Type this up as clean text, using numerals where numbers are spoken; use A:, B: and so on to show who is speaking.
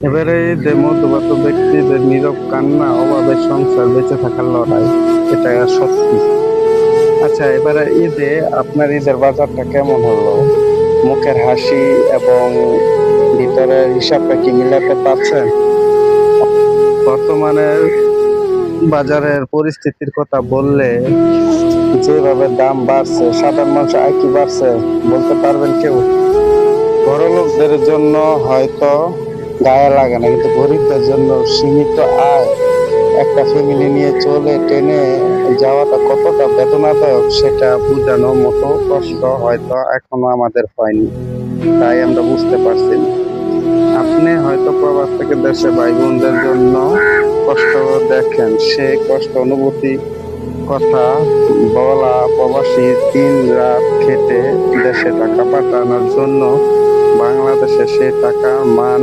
A: এবারে ঈদে মধ্যবিত্ত ব্যক্তিদের নীরব কান্না, অভাবের সংসার, বেঁচে থাকার লড়াই, এটা সত্যি। আচ্ছা, এবারে ঈদে আপনার ঈদের বাজারটা কেমন হলো? মুখের হাসি এবং ভিতরের হিসাবটা কি মিলাতে পারছেন? বর্তমানের বাজারের পরিস্থিতির কথা বললে, যেভাবে দাম বাড়ছে, সাধারণ মানুষ আয় কি বাড়ছে বলতে পারবেন কেউ? বড়লোকদের জন্য হয়তো গায়ে লাগে না, কিন্তু গরিবদের জন্য সীমিত আয় একটা ফ্যামিলি নিয়ে চলে টেনে যাওয়াটা কতটা বেদনাদায়ক সেটা বোঝানোর মতো কষ্ট হয়তো এখনো আমাদের হয়নি, তাই আমরা বুঝতে পারছি না। আপনি হয়তো প্রবাস থেকে দেশে ভাই বোনদের জন্য কষ্ট দেখেন, সে কষ্ট অনুভূতি কথা বলা। প্রবাসী দিন রাত খেটে দেশে টাকা পাঠানোর জন্য বাংলাদেশে সে টাকার মান